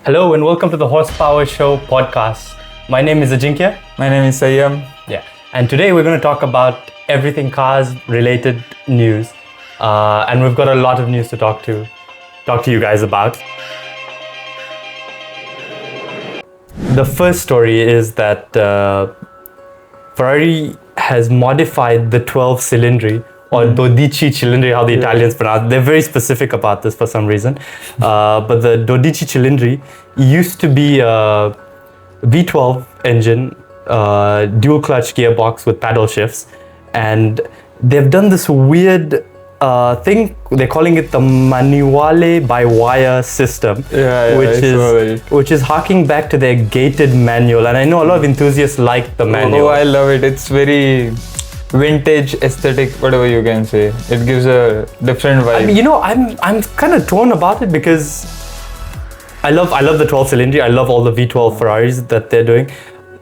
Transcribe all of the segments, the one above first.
Hello and welcome to the Horsepower Show podcast. My name is Ajinkya. My name is Sayyam. Yeah, and today we're going to talk about everything cars related news, and we've got a lot of news to talk to you guys about. The first story is that Ferrari has modified the 12 cylindry or 12 cylindri, how the Italians pronounce it. They're very specific about this for some reason. But the 12 cylindri used to be a V12 engine, dual clutch gearbox with paddle shifts. And they've done this weird thing. They're calling it the Manuale by wire system, which is harking back to their gated manual. And I know a lot of enthusiasts like the manual. Oh, I love it. It's very vintage aesthetic, whatever you can say. It gives a different vibe. I mean, I'm kind of torn about it because I love the 12 cylinder. I love all the V12 Ferraris that they're doing.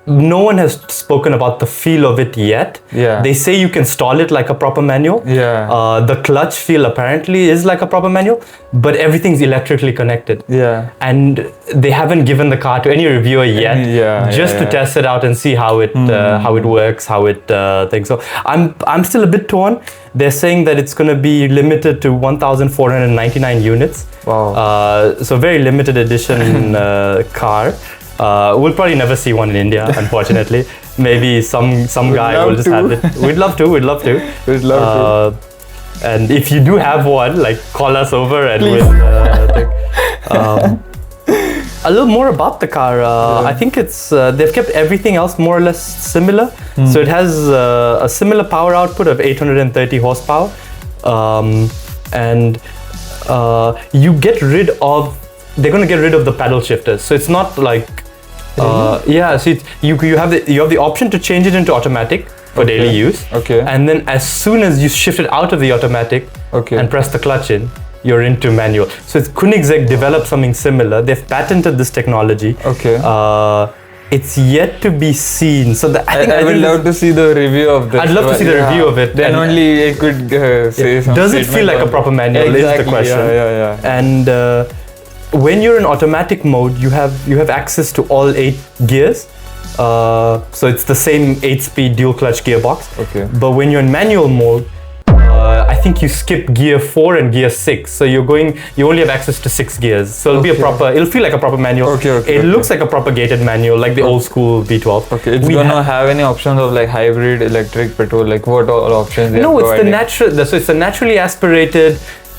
No one has spoken about the feel of it yet. Yeah. They say you can stall it like a proper manual. Yeah. The clutch feel apparently is like a proper manual, but everything's electrically connected. Yeah. And they haven't given the car to any reviewer yet, to test it out and see how it works, how it things. So I'm still a bit torn. They're saying that it's going to be limited to 1,499 units. Wow. So very limited edition car. We'll probably never see one in India, unfortunately. Maybe some guy will just have it. We'd love to. We'd love to. And if you do have one, like, call us over and a little more about the car. I think it's they've kept everything else more or less similar. So it has a similar power output of 830 horsepower, and you get rid of. They're going to get rid of the paddle shifters. So it's not like. So you have the option to change it into automatic for daily use. Okay. And then as soon as you shift it out of the automatic and press the clutch in, you're into manual. So it's Koenigsegg developed something similar. They've patented this technology. Okay. It's yet to be seen. So I would love to see the review of this. I'd love to see the review of it. Then only I could say something. Does it feel like a proper manual? Exactly. Is the question. Yeah. And when you're in automatic mode, you have access to all 8 gears. So it's the same 8-speed dual clutch gearbox. Okay. But when you're in manual mode, I think you skip gear 4 and gear 6. So you only have access to 6 gears. So it'll feel like a proper manual. It looks like a propagated manual, like the old school V12. Okay. It's gonna have any options of like hybrid, electric, petrol, like what all options they are providing? So it's a naturally aspirated,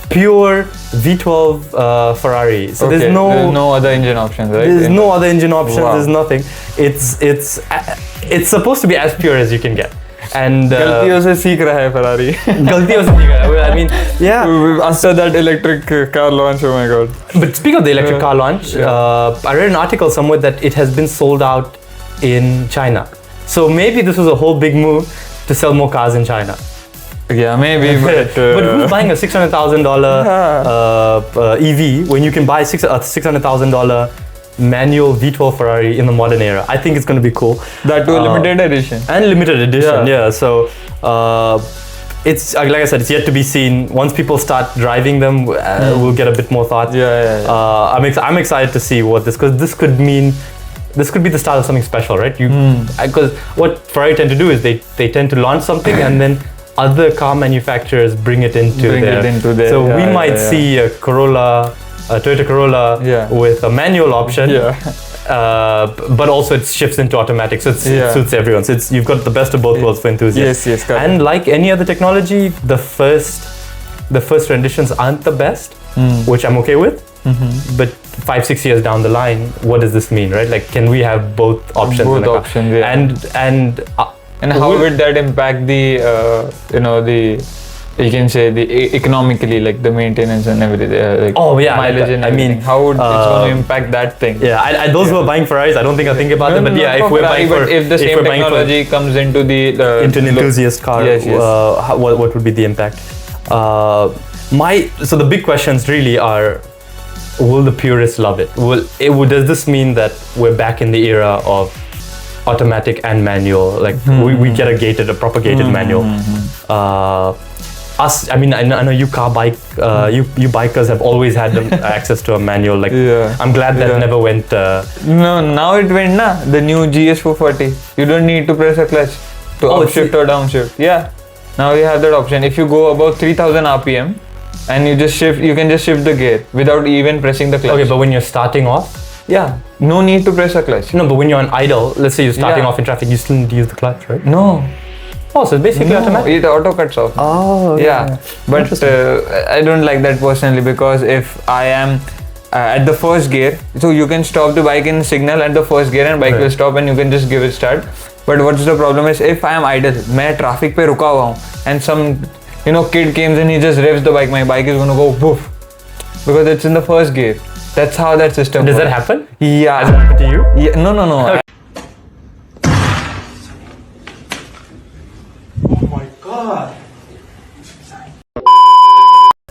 pure V12 Ferrari. So there's no other engine options, right? There's no other engine options. Wow. There's nothing. It's supposed to be as pure as you can get. And गलतियों से सीख रहा है Ferrari. गलतियों से सीख रहा है. I mean, yeah. After that electric car launch, oh my god. But speaking of the electric car launch, I read an article somewhere that it has been sold out in China. So maybe this was a whole big move to sell more cars in China. Yeah, maybe, but who's buying a $600,000 EV when you can buy a $600,000 manual V12 Ferrari in the modern era? I think it's going to be cool. That too, limited edition. And limited edition, yeah. So it's like I said, it's yet to be seen. Once people start driving them, we'll get a bit more thoughts. I'm excited to see what because this could be the start of something special, right? Because what Ferrari tend to do is they tend to launch something and then other car manufacturers bring it into their. So we might see a Toyota Corolla with a manual option, but also it shifts into automatic, so it suits everyone. So you've got the best of both worlds for enthusiasts. Yes, correct. And like any other technology, the first renditions aren't the best, which I'm okay with. But 5-6 years down the line, what does this mean, right? Like, can we have both options? Both options, And how would that impact the you can say the economically, like the maintenance and everything, mileage and everything. I mean, how would it's going to impact that thing? Yeah, those who are buying Ferraris, I don't think I think about it. But if the same technology comes into into an enthusiast car, what would be the impact? So the big questions really are: will the purists love it? Does this mean that we're back in the era of automatic and manual? Like we get a propagated manual. us, I mean, I know you you bikers have always had access to a manual. Like, I'm glad that never went. No, now it went the new GS440. You don't need to press a clutch to upshift or downshift. Yeah, now you have that option. If you go above 3000 RPM and you can just shift the gear without even pressing the clutch. Okay, but when you're starting off. Yeah, no need to press a clutch. No, but when you're on idle, let's say you're starting off in traffic, you still need to use the clutch, right? No. Oh, so it's basically automatic? It auto cuts off. Oh, yeah. But I don't like that personally, because if I am at the first gear, so you can stop the bike in signal at the first gear and bike will stop and you can just give it start. But what's the problem is, if I am idle, मैं traffic पे रुका हुआ हूँ and some kid comes and he just revs the bike, my bike is gonna go woof because it's in the first gear. That's how that system works. Does that happen? Yeah. Does it happen to you? Yeah. No. Okay. Oh my god.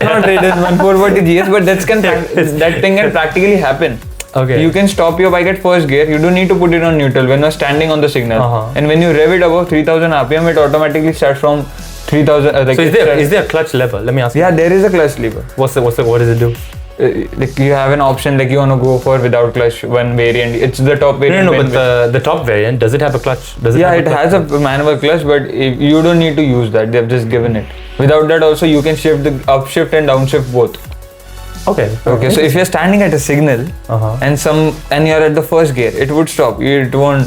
Not rated 1440 GS, but that thing can practically happen. Okay. You can stop your bike at first gear. You don't need to put it on neutral when you're standing on the signal. And when you rev it above 3000 RPM, it automatically starts from 3000. So is there a clutch lever? Let me ask you. Yeah, there is a clutch lever. What does it do? Like you have an option, like you want to go for without clutch, one variant. It's the top variant. No, but the top variant, does it have a clutch? It has a manual clutch, but you don't need to use that. They've just given it. Without that also, you can shift the upshift and downshift both. Okay. So if you're standing at a signal and you're at the first gear, it would stop. It won't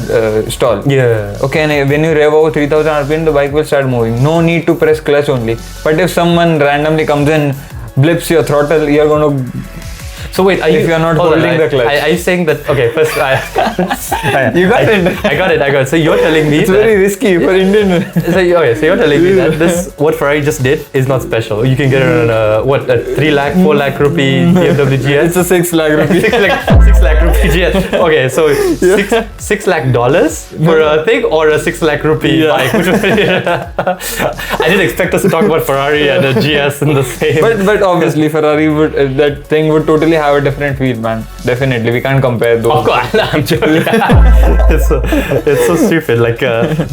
stall. Yeah. Okay, and when you rev over 3000 RPM, the bike will start moving. No need to press clutch only. But if someone randomly comes in, blips your throttle, you're going to. So wait, if you're not holding the clutch. Are you saying that? Okay, first you got it. I got it. So you're telling me it's very risky for Indian. So you're telling me that what Ferrari just did is not special. You can get it on a 3 lakh, 4 lakh rupee BMW GS. It's a 6 lakh rupee. 6 lakh rupee GS. Okay, so $6 lakh for a thing or a 6 lakh rupee bike. I didn't expect us to talk about Ferrari and a GS in the same. But obviously Ferrari would that thing would totally have a different feel, man. Definitely, we can't compare those. Of course, I'm joking. It's so stupid. Like,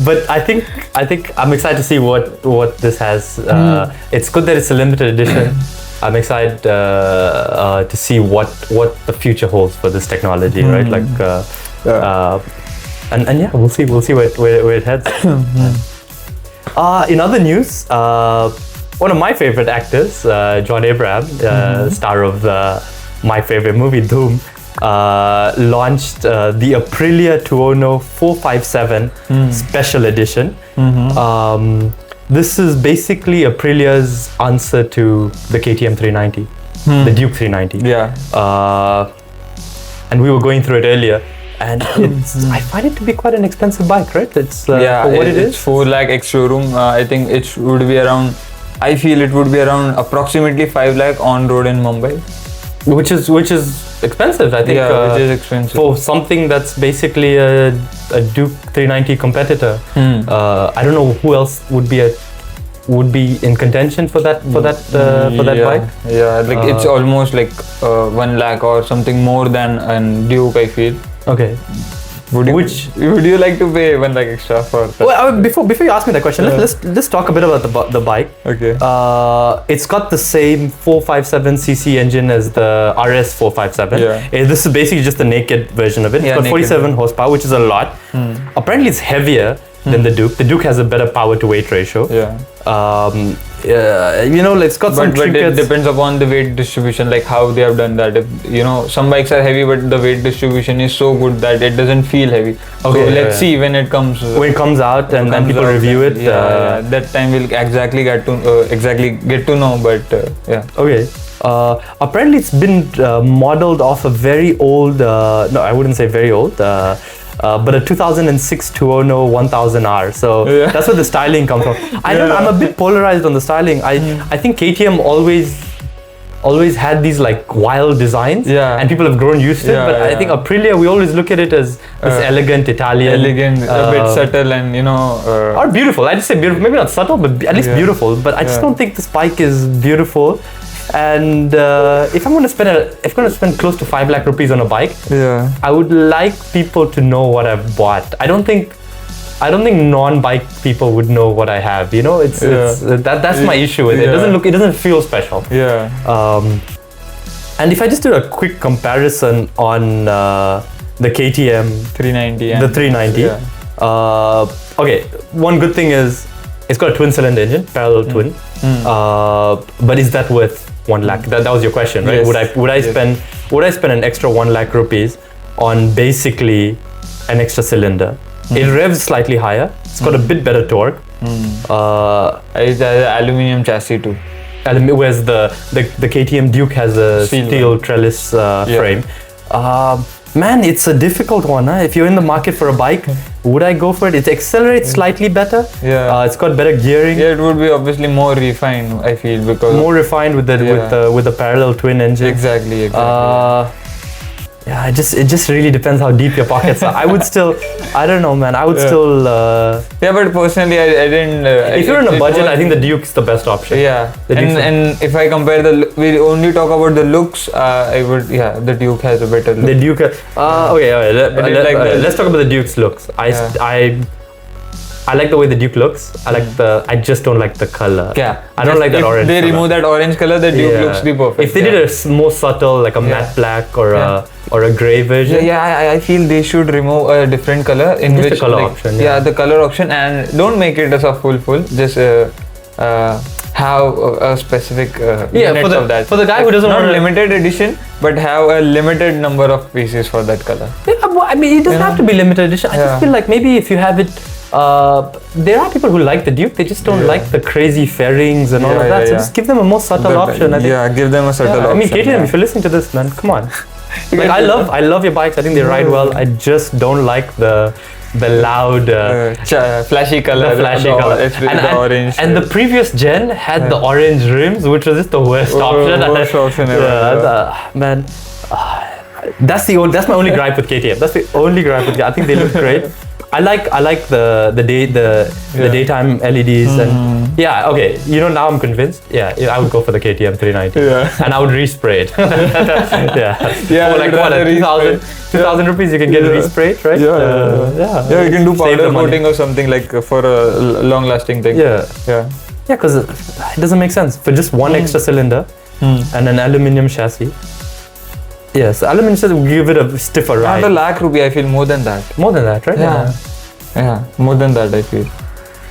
but I think I'm excited to see what this has. It's good that it's a limited edition. I'm excited to see what the future holds for this technology, right? Like, and yeah, we'll see where it heads. In other news, one of my favorite actors, John Abraham, star of my favorite movie, Dhoom, launched the Aprilia Tuono 457 special edition. This is basically Aprilia's answer to the KTM 390, the Duke 390. Yeah. And we were going through it earlier. And I find it to be quite an expensive bike, right? It's for what it is. It's 4 lakh ex-showroom. I think it would be around. I feel it would be around approximately 5 lakh on road in Mumbai. Which is expensive, I think. Yeah, which is expensive for something that's basically a Duke 390 competitor. I don't know who else would be in contention for that bike. Yeah, like it's almost like 1 lakh or something more than a Duke, I feel. Okay. Would you like to pay 1 lakh extra for that? Well, before you ask me that question, let's talk a bit about the bike. Okay. It's got the same 457cc engine as the RS 457. Yeah. This is basically just the naked version of it. It's got 47 horsepower, which is a lot. Apparently, it's heavier than the Duke. The Duke has a better power to weight ratio. Yeah. It's got some but it depends upon the weight distribution, like how they have done that. If, some bikes are heavy, but the weight distribution is so good that it doesn't feel heavy. Okay, so let's see when it comes out and then people review it. That time we'll exactly get to know. But yeah. Okay. Apparently, it's been modeled off a very old. No, I wouldn't say very old. But a 2006 Tuono 1000R. So that's where the styling comes from. I'm a bit polarized on the styling. I think KTM always had these like wild designs, and people have grown used to it. But I think Aprilia, we always look at it as this elegant Italian, a bit subtle, and or beautiful. I just say beautiful, maybe not subtle, but at least beautiful. But I just don't think this bike is beautiful. And if I'm going to spend close to 5 lakh rupees on a bike, I would like people to know what I've bought. I don't think I don't think non-bike people would know what I have. You know, that's my issue with it. It doesn't feel special. Yeah. And if I just do a quick comparison on the KTM 390, the 390. Yeah. Okay, one good thing is it's got a twin-cylinder engine, parallel twin. But is that worth 1 lakh? That was your question, right? Yes. Would I spend an extra 1 lakh rupees on basically an extra cylinder? It revs slightly higher. It's got a bit better torque. It's an aluminium chassis too. Whereas the KTM Duke has a steel trellis frame. Man, it's a difficult one. Huh? If you're in the market for a bike, would I go for it? It accelerates slightly better. Yeah. It's got better gearing. Yeah, it would be obviously more refined, I feel, because more refined with the parallel twin engine. Exactly. Yeah, it just really depends how deep your pockets are. I would still, I don't know, man. I would still. Yeah, but personally, I didn't. If you're in a budget, I think the Duke's the best option. Yeah, and if I compare we only talk about the looks, I would. Yeah, the Duke has a better look. The Duke. Okay. Let's talk about the Duke's looks. I like the way the Duke looks. I just don't like the color. Yeah. I don't like that orange. If they remove that orange color, the Duke looks the perfect. If they did a more subtle, like a matte black or a grey version. Yeah, I feel they should remove a different color in just which the color option. Yeah, the color option, and don't make it as a full. Just have a specific units of that. For the guy who doesn't want limited edition, but have a limited number of pieces for that color. Yeah, I mean, it doesn't have to be limited edition. I just feel like maybe if you have it. There are people who like the Duke, they just don't like the crazy fairings and all of that. So just give them a more subtle option. I think. Yeah, give them a subtle option. I mean, KTM, if you're listening to this, man, come on. Like, I love your bikes. I think they ride well. I just don't like the loud, flashy color. The flashy color. The orange. And the previous gen had the orange rims, which was just the worst option. Worst option ever. Man. That's my only gripe with KTM. That's the only gripe with KTM. I think they look great. I like the daytime LEDs and okay. You know, now I'm convinced. Yeah, I would go for the KTM 390. Yeah. And I would respray it. For like what, 2,000 rupees you can get resprayed, right? Yeah, you can do powder coating or something like for a long-lasting thing. Yeah, because it doesn't make sense for just one extra cylinder and an aluminium chassis. Yes, aluminium chassis will give it a stiffer ride. Not a lakh rupee, I feel more than that. More than that, right? Yeah, more than that, I feel.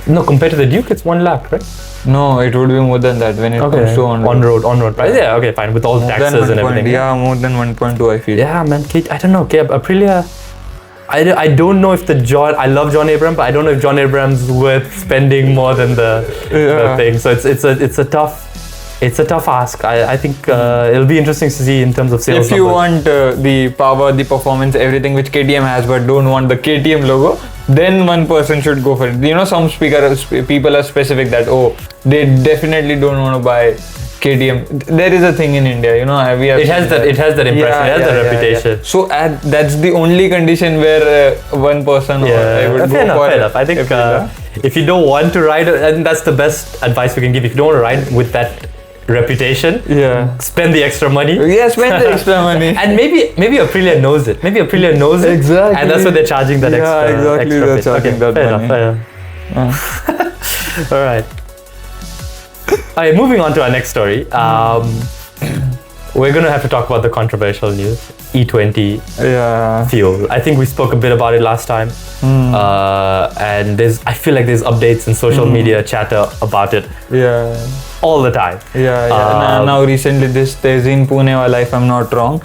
No, compared to the Duke, it's 1 lakh, right? No, it would be more than that when it comes to on-road price. Yeah, okay, fine, with all taxes and everything. Yeah, more than 1.2, I feel. Yeah, man, I don't know, Aprilia. I don't know if I love John Abraham, but I don't know if John Abraham's worth spending more than the thing. So it's a tough ask. I think it'll be interesting to see in terms of sales. If you want the power, the performance, everything which KTM has, but don't want the KTM logo, then one person should go for it. You know, some people are specific that they definitely don't want to buy KTM. There is a thing in India, you know. It has that impression. It has that reputation. Yeah. So that's the only condition where one person I would go for fair enough. I think if you don't want to ride, and that's the best advice we can give. If you don't want to ride with that reputation, spend the extra money. Spend the extra money. And maybe Aprilia knows it. Exactly. And that's what they're charging that extra. Exactly. They're charging that money. All right. Okay, moving on to our next story. We're going to have to talk about the controversial news, E20 fuel. I think we spoke a bit about it last time. And I feel like there's updates in social media chatter about it. All the time. Now recently there's in Pune wala, if I'm not wrong,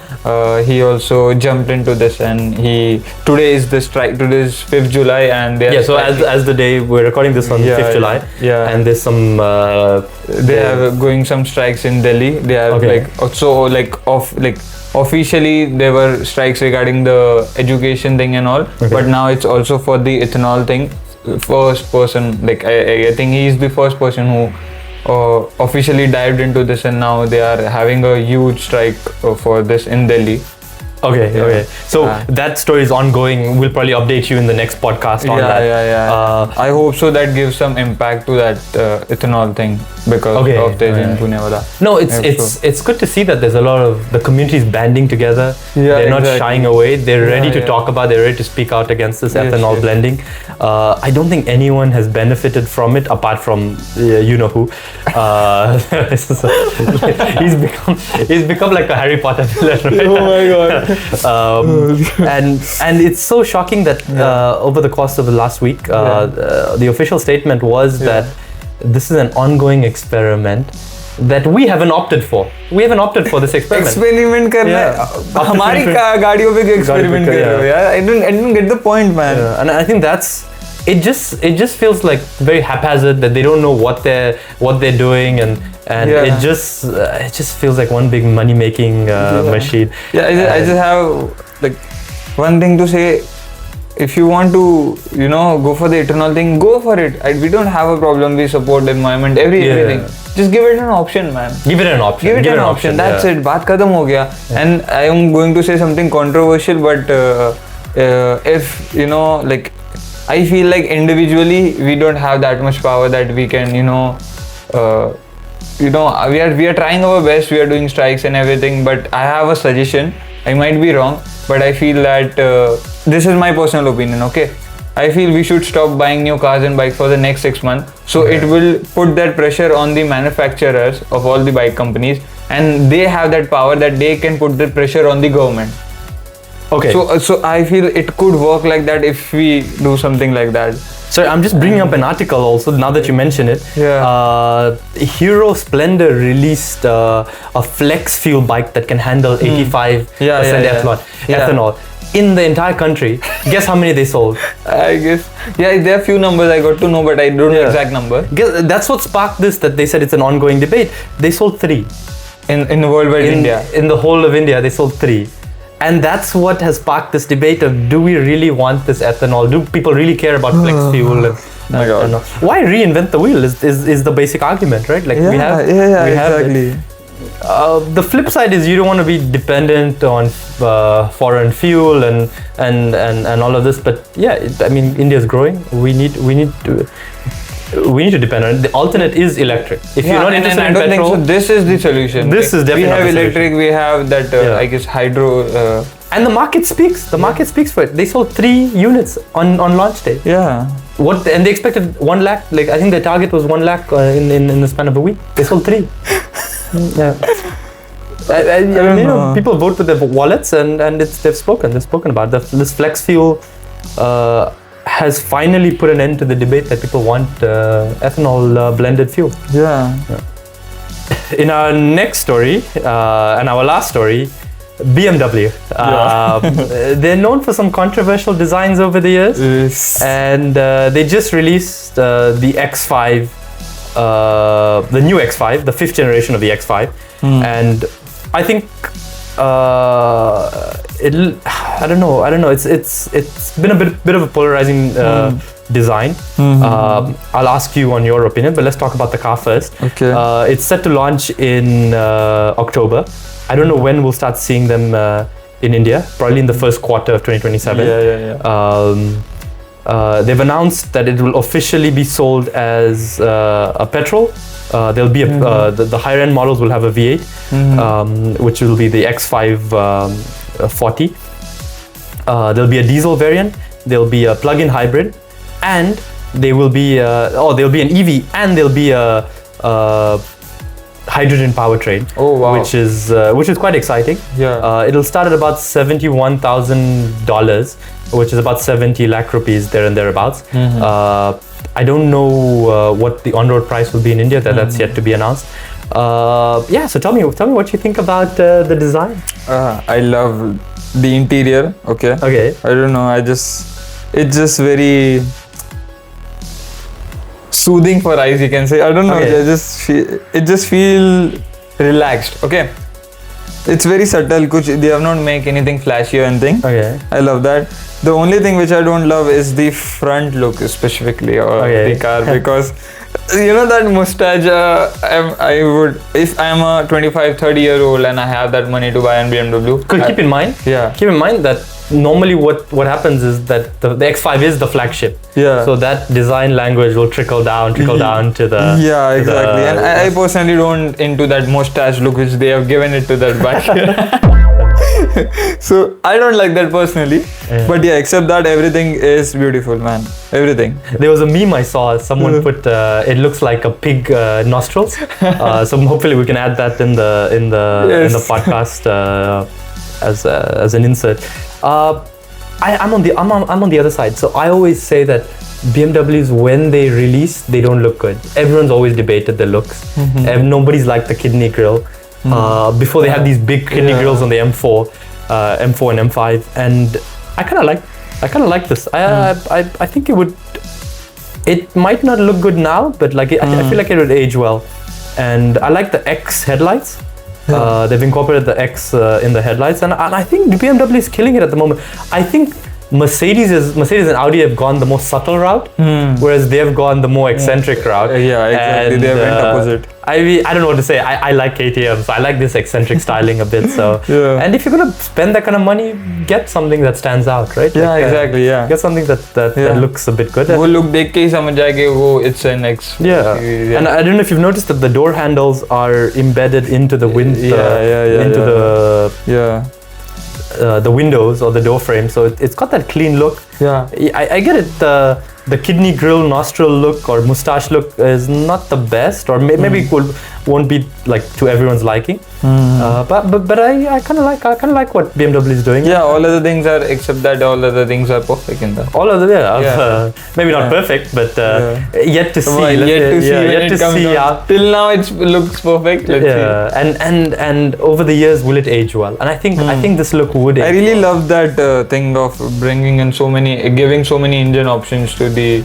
he also jumped into this, and today is the strike. Today is 5th July, and so as the day we're recording this on 5th July, and there's some they are going some strikes in Delhi. They are officially there were strikes regarding the education thing and all, but now it's also for the ethanol thing. First person, I think he is the first person who officially dived into this, and now they are having a huge strike for this in Delhi. Okay. So that story is ongoing. We'll probably update you in the next podcast on that. I hope so. That gives some impact to that ethanol thing. because of this in Pune wala. No, it's good to see that there's a lot of the communities banding together. They're not shying away. They're ready to talk about. They're ready to speak out against this ethanol blending. I don't think anyone has benefited from it apart from you know who. He's become like a Harry Potter villain. Right? Oh my god! And it's so shocking that over the course of the last week, the official statement was that this is an ongoing experiment that we haven't opted for. We haven't opted for this experiment. Experiment करना हमारी गाड़ियों पे experiment कर रहे हो यार. I don't get the point, man. And I think it just feels like very haphazard, that they don't know what they're doing, and it just feels like one big money making machine. I just have like one thing to say. If you want to, go for the ethanol thing, go for it. We don't have a problem. We support the environment, everything. Just give it an option, man. Give it an option. Give it an option. That's it. Baat khatam ho gaya. And I am going to say something controversial, but if like, I feel like individually we don't have that much power that we can, we are trying our best. We are doing strikes and everything. But I have a suggestion. I might be wrong, but I feel that this is my personal opinion, okay? I feel we should stop buying new cars and bikes for the next 6 months. So it will put that pressure on the manufacturers of all the bike companies, and they have that power that they can put the pressure on the government. Okay. So I feel it could work like that if we do something like that. So I'm just bringing up an article also, now that you mention it. Hero Splendor released a flex fuel bike that can handle 85% ethanol in the entire country. Guess how many they sold? I guess. Yeah, there are few numbers I got to know, but I don't know the exact number. That's what sparked this, that they said it's an ongoing debate. They sold 3. In worldwide India. In the whole of India, they sold 3. And that's what has sparked this debate of, do we really want this ethanol? Do people really care about flex fuel? And why reinvent the wheel is the basic argument, right? Like we have exactly. The flip side is you don't want to be dependent on foreign fuel and all of this. But I mean, India's growing. We need to depend on it. The alternate is electric. If you're not interested in petrol, I don't think so. This is the solution. This is definitely. We have electric. We have that. I guess hydro. And the market speaks. The market speaks for it. They sold 3 units on launch day. Yeah. And they expected 1 lakh. Like I think their target was 1 lakh in the span of a week. They sold 3. I mean, people vote with their wallets, and they've spoken about this flex fuel. Has finally put an end to the debate that people want ethanol blended fuel. Yeah. In our next story and our last story, BMW. They're known for some controversial designs over the years. Yes. And they just released the X5, the new X5, the 5th generation of the X5. And I think I don't know. It's been a bit of a polarizing design. I'll ask you on your opinion, but let's talk about the car first. Okay. It's set to launch in October. I don't know when we'll start seeing them in India. Probably in the first quarter of 2027. They've announced that it will officially be sold as a petrol. There'll be the higher end models will have a V8, which will be the X5 40. There'll be a diesel variant. There'll be a plug-in hybrid, and there'll be an EV, and there'll be a hydrogen powertrain. Oh wow! Which is quite exciting. Yeah. It'll start at about $71,000, which is about 70 lakh rupees there and thereabouts. I don't know what the on-road price will be in India. That's yet to be announced. So tell me what you think about the design. I love the interior. Okay. I don't know. It's just very soothing for eyes, you can say. I don't know. It just feel relaxed. Okay. It's very subtle. They have not make anything flashy or anything. Okay. I love that. The only thing which I don't love is the front look specifically, or the car, because You know that mustache, I would, if I'm a 25, 30-year-old and I have that money to buy a BMW. Keep in mind that normally what happens is that the X5 is the flagship. Yeah. So that design language will trickle down to the. Yeah, exactly. And I personally don't into that mustache look which they have given it to that bike. So I don't like that personally. Yeah. But yeah, except that everything is beautiful, man. Everything. There was a meme I saw. Someone put it looks like a pig nostrils. So hopefully we can add that in the podcast as an insert. I'm on the other side. So I always say that BMWs, when they release, they don't look good. Everyone's always debated the looks. Mm-hmm. Nobody's liked the kidney grille. Before they have these big kidney grills on the M4 and M5, and I kind of like this. I think it might not look good now, but I feel like it would age well. And I like the X headlights. They've incorporated the X in the headlights, and I think BMW is killing it at the moment. I think Mercedes and Audi have gone the more subtle route, whereas they've gone the more eccentric route. Yeah, exactly. And, they went opposite. I don't know what to say. I like KTM, so I like this eccentric styling a bit. So and if you're gonna spend that kind of money, get something that stands out, right? Yeah, exactly. Yeah. Get something that looks a bit good. वो look देख के ही समझ जाएंगे वो it's an X. Yeah. And I don't know if you've noticed that the door handles are embedded into the the windows or the door frame, so it's got that clean look. Yeah, I get it. The kidney grill nostril look or mustache look is not the best, or maybe it won't be to everyone's liking. But I kind of like what BMW is doing. Yeah, all other things are, except that all other things are perfect in that. All other maybe not perfect, but yet to see. Yet to see. Till now it looks perfect. Let's see. And over the years, will it age well? And I think this look would. I really love that thing of bringing in giving so many engine options to the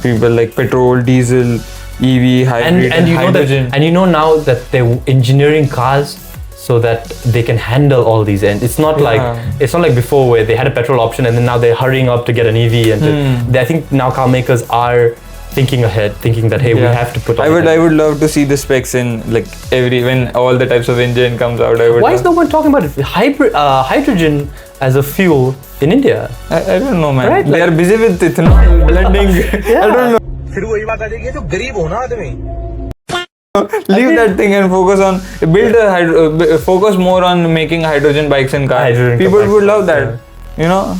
people, like petrol, diesel, EV, hybrid, and hydrogen. And you know now that they're engineering cars so that they can handle all these ends. It's not like before where they had a petrol option and then now they're hurrying up to get an EV. And I think now car makers are thinking ahead, thinking that we have to put. I would love to see the specs in when all the types of engine comes out. Why is no one talking about it? Hydrogen as a fuel in India? I don't know, man. Right? They are busy with ethanol-blending. I don't know. Leave that thing and focus on focus more on making hydrogen bikes and cars. People would love that, you know.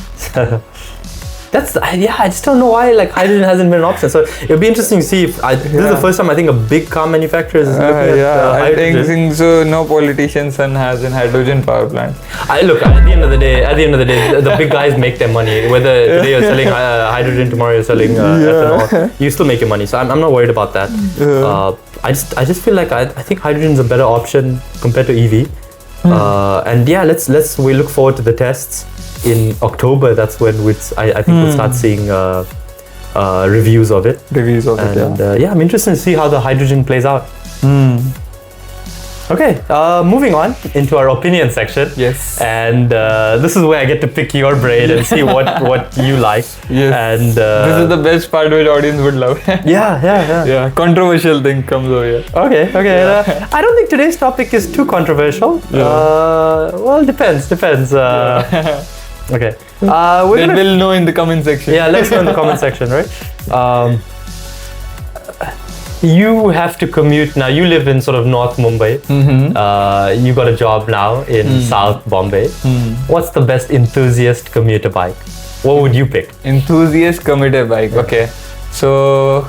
I just don't know why hydrogen hasn't been an option. So it'll be interesting to see if this is the first time I think a big car manufacturer is looking at hydrogen. I think so. No politician has a hydrogen power plant. Look, at the end of the day, the big guys make their money. Whether today you're selling hydrogen, tomorrow you're selling ethanol, you still make your money. So I'm not worried about that. I just feel like I think hydrogen is a better option compared to EV. And we look forward to the tests in October. That's when I think we'll start seeing reviews of it. I'm interested to see how the hydrogen plays out. Okay, moving on into our opinion section. Yes. And this is where I get to pick your brain and see what you like. Yes. And this is the best part which audience would love. Yeah. Controversial thing comes over here. Okay. Yeah. I don't think today's topic is too controversial. Well, depends. Okay. We'll know in the comment section. Yeah, let's know in the comment section, right? You have to commute now. You live in sort of North Mumbai. You got a job now in South Bombay. What's the best enthusiast commuter bike? What would you pick? Enthusiast commuter bike. Okay. So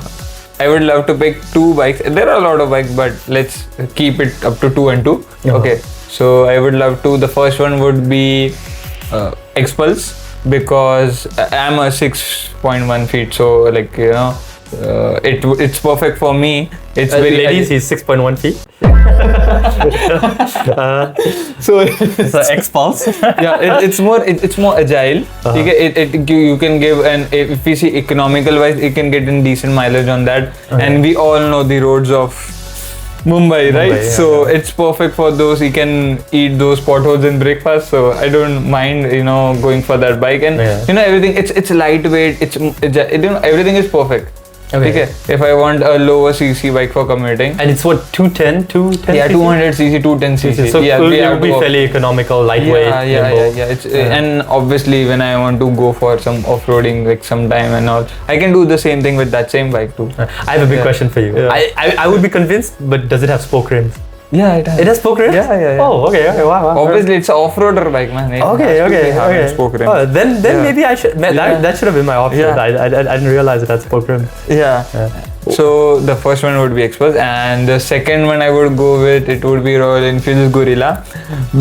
I would love to pick two bikes. There are a lot of bikes, but let's keep it up to 2 and 2. Okay. So I would love to. The first one would be X-Pulse, because I'm a 6.1 feet. So it's perfect for me. It's very ladies. He's 6.1 feet. So X-Pulse. It's more agile. You can give, and if we see economical wise, you can get in decent mileage on that. And we all know the roads of Mumbai, right? So it's perfect for those. You can eat those potholes in breakfast. So I don't mind, going for that bike. And everything. It's lightweight. Everything is perfect. Okay. If I want a lower cc bike for commuting, And it's what, 210? yeah, 200 cc, 210 cc. So yeah, it we have will be to fairly economical, lightweight. nimble. It's and obviously when I want to go for some off-roading, like some time and all, I can do the same thing with that same bike too. I have a big question for you. Yeah. I would be convinced, but does it have spoke rims? Yeah, it has. It has spoke rims? Yeah. Oh, okay, wow. Obviously, it's an off-roader bike, man. It Okay. has to have spoke rims. Oh, then maybe I should. That should have been my option. Yeah. I didn't realize it had spoke rims. Yeah. So the first one would be Express, and the second one I would go with, it would be Royal Enfield's Gorilla,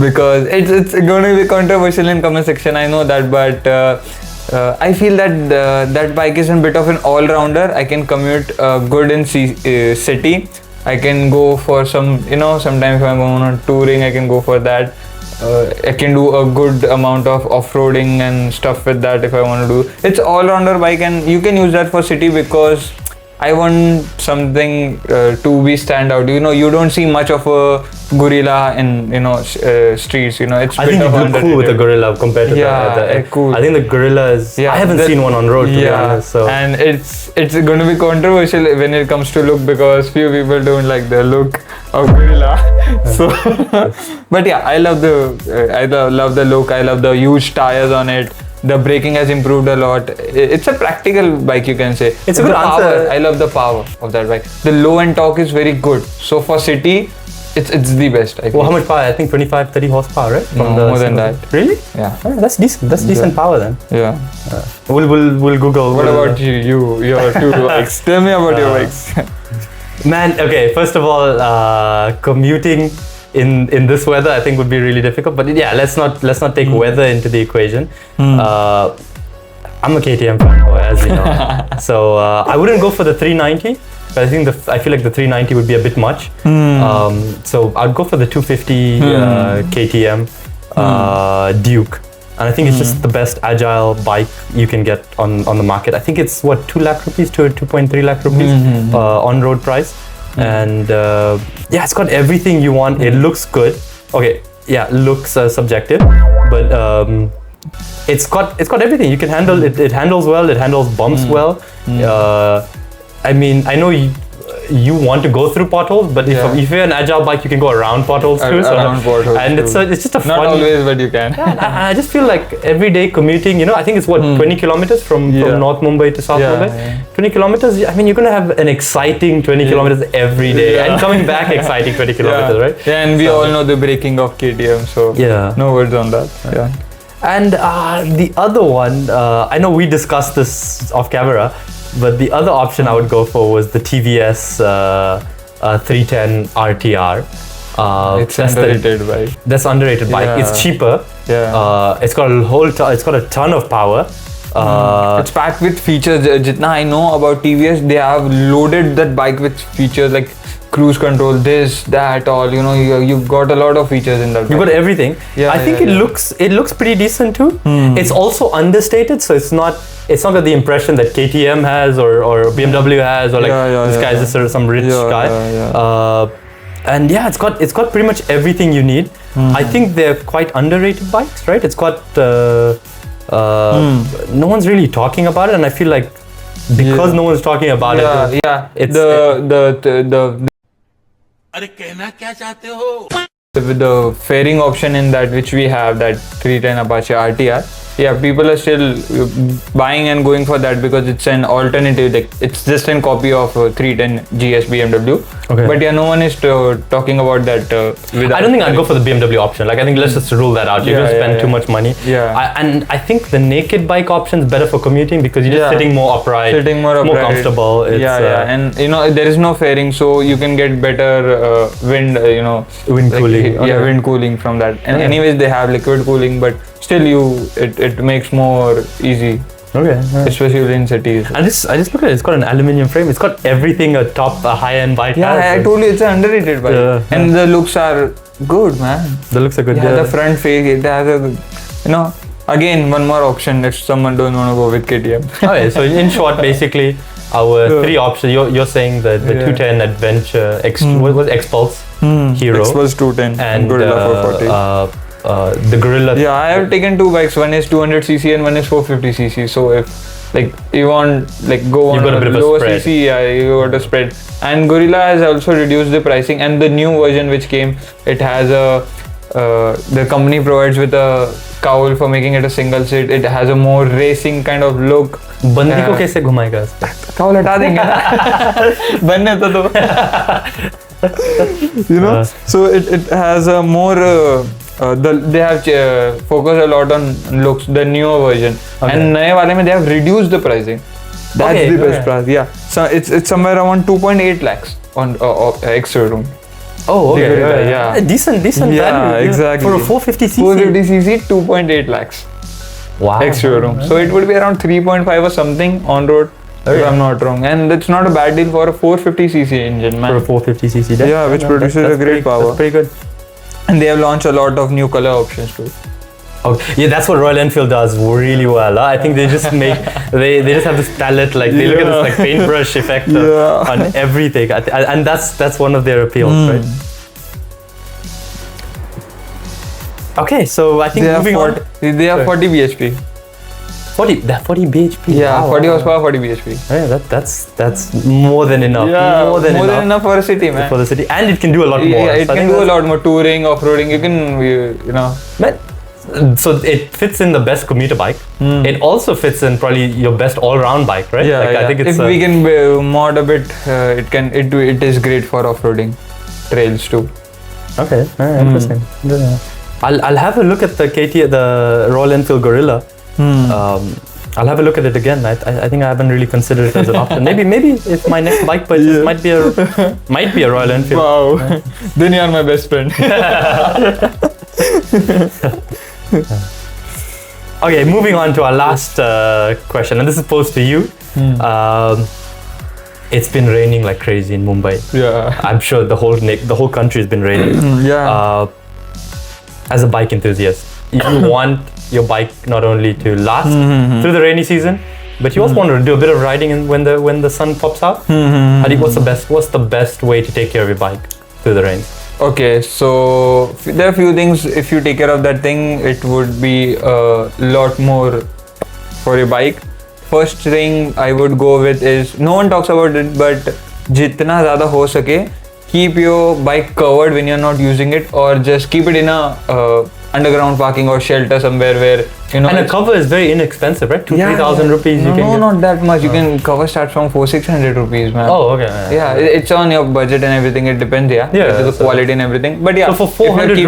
because it's going to be controversial in comment section. I know that, but I feel that that bike is a bit of an all-rounder. I can commute good in city. I can go for some, sometimes if I'm going on touring, I can go for that. I can do a good amount of off-roading and stuff with that if I want to do. It's all-rounder bike, and you can use that for city because I want something to be stand out. You don't see much of a Gorilla in streets. It's I think you look cool with a Gorilla compared to the cool. I think the Gorilla is. I haven't seen one on road to be honest. So. And it's going to be controversial when it comes to look, because few people don't like the look of Gorilla. So, but yeah, I love the look. I love the huge tires on it. The braking has improved a lot. It's a practical bike, you can say. It's a good answer. I love the power of that bike. The low end torque is very good. So for city, it's the best. I well, how much power? I think 25-30 horsepower, right? More than that. Really? Yeah. Oh, that's decent. That's decent power then. Yeah. We'll Google. What about your two bikes? Tell me about your bikes. Man, okay. First of all, commuting in this weather I think would be really difficult. But yeah, let's not take weather into the equation. I'm a KTM fanboy, as you know. So I wouldn't go for the 390. But I feel like the 390 would be a bit much. So I'd go for the 250 KTM Duke. And I think it's just the best agile bike you can get on the market. I think it's 2 lakh rupees to 2.3 lakh rupees on-road price. And it's got everything you want. It looks good. Okay, yeah, looks subjective, but it's got everything. You can handle it. It handles well. It handles bumps well. I mean, I know you want to go through potholes, but if you're an agile bike, you can go around potholes too. And it's just a fun. Not always, but you can. I just feel like everyday commuting. I think it's 20 kilometers from North Mumbai to South Mumbai. 20 kilometers. I mean, you're gonna have an exciting 20 kilometers every day, and coming back exciting 20 kilometers, right? Yeah, and we all know the braking of KTM, so no words on that. Yeah. And the other one, I know we discussed this off camera. But the other option I would go for was the TVS 310 RTR. It's underrated bike. That's underrated bike. It's cheaper. It's got a ton of power. It's packed with features. Jitna I know about TVS, they have loaded that bike with features like cruise control, this, that, all. You've got a lot of features in that bike. You've got everything. I think it looks pretty decent too. It's also understated, so it's not got the impression that KTM has or BMW has, or like this guy's just sort of some rich guy. And it's got pretty much everything you need. I think they're quite underrated bikes, right? It's got no one's really talking about it, and I feel like because no one's talking about it. It's with the fairing option in that, which we have, that 310 Apache RTR, people are still buying and going for that because it's an alternative. Like, it's just a copy of 310 GS BMW. Okay. But no one is talking about that. I don't think I'd go for the BMW option. Like, I think let's just rule that out. You're going to spend too much money. And I think the naked bike option is better for commuting because you're just sitting more upright, more comfortable. It's, and there is no fairing, so you can get better wind, wind cooling. Wind cooling from that. And anyways, they have liquid cooling, but still it makes more easy. Okay. Especially in cities. And I just look at it. It's got an aluminium frame. It's got everything a high-end bike has. I told you it's an underrated bike. And the looks are good, man. The looks are good. The front face. It has a, again, one more option if someone don't want to go with KTM. Okay. So in short, basically, our three options. You're saying the 210 Adventure what was X-Pulse, Hero, X-Pulse 210, and Gorilla 440. The Gorilla. I have taken two bikes. One is 200cc and one is 450cc. So if like you want like go You've on got a bit of a lower spread. CC, yeah, you got a spread. And Gorilla has also reduced the pricing, and the new version which came, it has a the company provides with a cowl for making it a single seat. It has a more racing kind of look. बंदी को कैसे घुमाएगा? Cowl हटा देंगे ना बनने तो you know, so it has a more they have focused a lot on looks, the newer version. And नए वाले में they have reduced the pricing. That's the best price. Yeah, so it's somewhere around 2.8 lakhs on X showroom. Oh, okay. Yeah. Decent Yeah, value. exactly. For a 450cc. 450cc, 2.8 lakhs. Wow. X showroom. So it would be around 3.5 or something on road, if I'm not wrong. And it's not a bad deal for a 450cc engine, man. For a 450cc. Yeah, which produces a great power. That's pretty good. And they have launched a lot of new color options too. Okay. Yeah, that's what Royal Enfield does really well. I think they just make they just have this palette, like they look at this like paintbrush effect on everything, and that's one of their appeals, right? Okay, so I think They moving on. They have 40 bhp. 40 bhp. Yeah, Wow, 40 horsepower, 40 bhp. Yeah, that's more than enough. Yeah, more than enough for a city, man. for the city, and it can do a lot more. Yeah, it So I can think do a lot more touring, off-roading. You can, you know. But, so it fits in the best commuter bike. It also fits in probably your best all-round bike, right? Yeah, I think it's if we can mod a bit, it is great for off-roading trails too. Okay, interesting. I'll have a look at the the Royal Enfield Gorilla. I'll have a look at it again. I think I haven't really considered it as an option. Maybe if my next bike purchase might be a Royal Enfield. Wow, then you are my best friend. Okay, moving on to our last question, and this is posed to you. It's been raining like crazy in Mumbai. Yeah, I'm sure the whole country has been raining. yeah. As a bike enthusiast, you want your bike not only to last through the rainy season, but you also want to do a bit of riding when the sun pops out. What's the best way to take care of your bike through the rain? Okay, so there are a few things. If you take care of that thing, it would be a lot more for your bike. First thing I would go with is, no one talks about it, but jitna zyada ho sake, keep your bike covered when you're not using it, or just keep it in a underground parking or shelter somewhere where, you know. And a cover is very inexpensive, right? 2,000-3,000 rupees. No, not that much. You can cover starts from 400-600 rupees, man. Oh, okay. Yeah, it's on your budget and everything. It depends, the quality and everything. But yeah, so for 400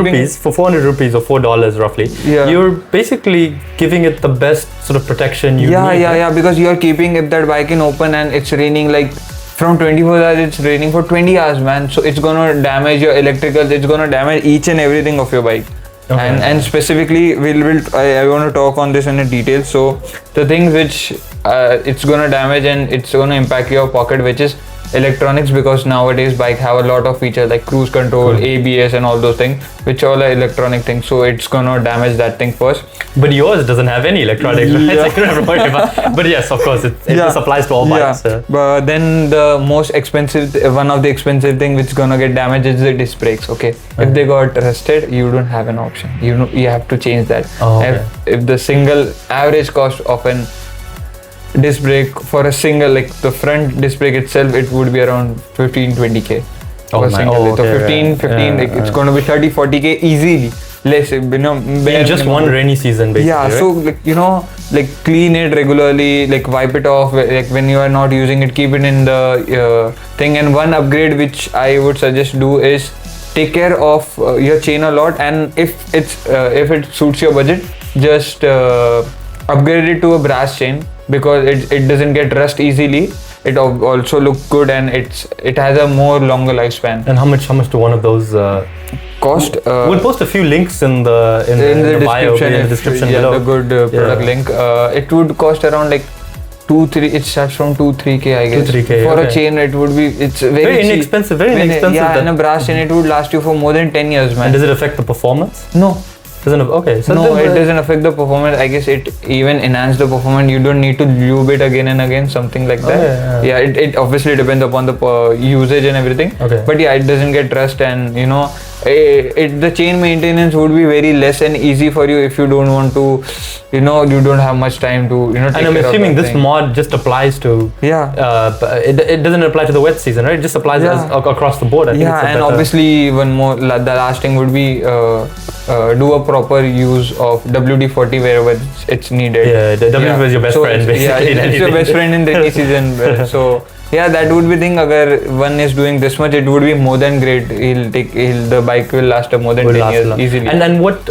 rupees or $4 roughly, you're basically giving it the best sort of protection you need. Yeah, because you're keeping if that bike in open and it's raining like from 24 hours, it's raining for 20 hours, man. So it's gonna damage your electricals. It's gonna damage each and everything of your bike. Okay. And specifically, I want to talk on this in detail. So the things which it's gonna damage and it's gonna impact your pocket, which is electronics, because nowadays bike have a lot of features like cruise control, ABS and all those things, which all are electronic things. So it's gonna damage that thing first. But yours doesn't have any electronics, right? It's like you don't have to worry about. But yes, of course, it just applies to all bikes. But then the most expensive, one of the expensive thing which is gonna get damaged is the disc brakes. Okay, if they got rusted, you don't have an option. You have to change that. If the single average cost of an disc brake for a single, like the front disc brake itself, it would be around 15-20k. So 15, it's going to be 30-40k easily. Less, in just one rainy season, basically. Yeah, right? so like clean it regularly, like wipe it off. Like when you are not using it, keep it in the thing. And one upgrade which I would suggest do is take care of your chain a lot. And if it suits your budget, just upgrade it to a brass chain, because it doesn't get rust easily. It also looks good, and it has a more longer lifespan. And how much do one of those cost? We'll post a few links in the description below. The good product link. It would cost around like 2-3. It starts from 2-3k, I guess. 2-3k for a chain. It would be. It's very inexpensive. Very inexpensive. Yeah, and a brass chain, it would last you for more than 10 years, man. And does it affect the performance? No. Okay. So no, it doesn't affect the performance. I guess it even enhances the performance. You don't need to lube it again and again, something like that. It obviously depends upon the usage and everything. Okay. But yeah, it doesn't get rust, and the chain maintenance would be very less and easy for you if you don't want to, you don't have much time to, take And I'm care of assuming that this thing. mod just applies to. Yeah. It doesn't apply to the wet season, right? It just applies across the board. I think Yeah, and obviously one more, the last thing would be do a proper use of WD-40 wherever it's needed. Yeah, the WD is your best friend basically. Yeah, in it's your anything. best friend in rainy season. So yeah, that would be thing. Agar one is doing this much, it would be more than great. The bike will last more than 10 years easily. And then what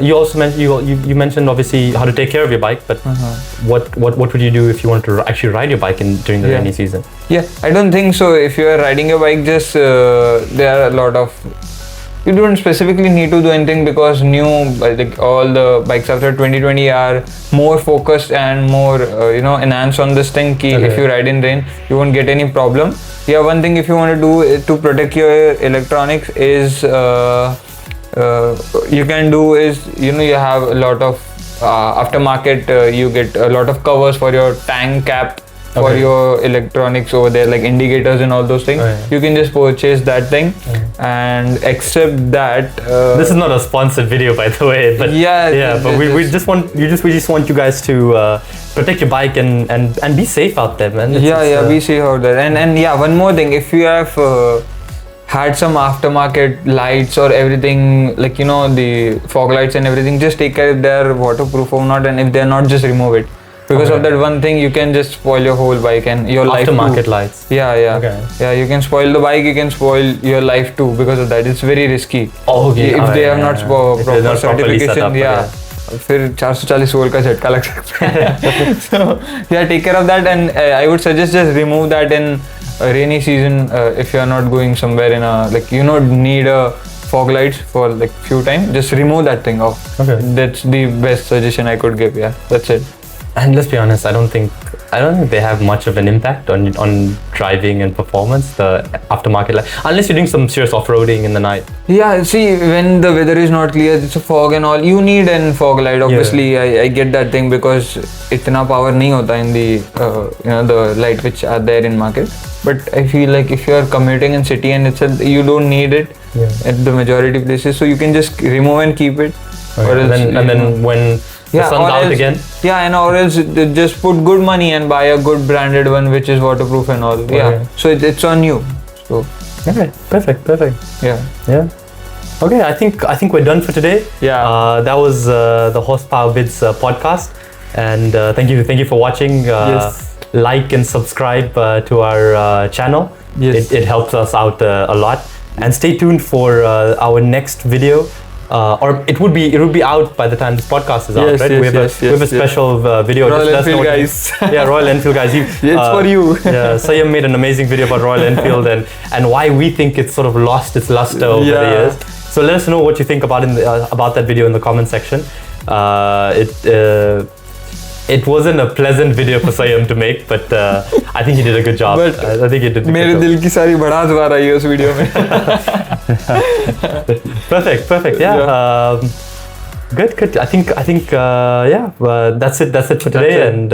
you also mentioned, you mentioned obviously how to take care of your bike, but what would you do if you want to actually ride your bike during the rainy season? Yeah, I don't think so. If you are riding your bike, just there are a lot of. You don't specifically need to do anything because like all the bikes after 2020 are more focused and more enhanced on this thing. If you ride in rain, you won't get any problem. Yeah, one thing if you want to do to protect your electronics is you can do is you have a lot of aftermarket. You get a lot of covers for your tank cap. For your electronics over there, like indicators and all those things, you can just purchase that thing. And except that, this is not a sponsored video, by the way. But but we just want you guys to protect your bike and be safe out there, man. Be safe out there. And one more thing, if you have had some aftermarket lights or everything, like the fog lights and everything, just take care if they're waterproof or not, and if they're not, just remove it. Because of that one thing, you can just spoil your whole bike and your life too. Aftermarket lights. Yeah, you can spoil the bike, you can spoil your life too because of that. It's very risky. Oh, okay. If they have not proper certification, फिर 440 volt का झटका लग सकता है. So yeah, take care of that, and I would suggest just remove that in rainy season if you are not going somewhere in a need a fog lights for like few times. Just remove that thing off. That's the best suggestion I could give. Yeah, that's it. And let's be honest, I don't think they have much of an impact on driving and performance, the aftermarket light, unless you're doing some serious off-roading in the night. Yeah, see, when the weather is not clear, it's a fog and all, you need an fog light. Obviously, I get that thing because itna power nahi hota in the the light which are there in market. But I feel like if you are commuting in city and you don't need it at the majority places, so you can just remove and keep it. And then when the sun's out again. Yeah, and or else just put good money and buy a good branded one which is waterproof and all. So it's on you. So perfect. Yeah. Okay, I think we're done for today. Yeah. That was the Horsepower Bids podcast, and thank you for watching. Like and subscribe to our channel. It helps us out a lot, and stay tuned for our next video. Or it would be out by the time this podcast is out, right? We have a special video. Royal Enfield guys. Royal Enfield guys. It's for you. Sayam made an amazing video about Royal Enfield and why we think it's sort of lost its luster over the years. So let us know what you think about that video in the comment section. It wasn't a pleasant video for Sayam to make, but I think he did a good job. But I think he did a good job. मेरे दिल की सारी भड़ास बाहर आई है उस video में. Perfect. Yeah. Good. I think that's it for today. And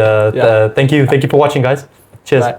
thank you for watching, guys. Cheers. Bye.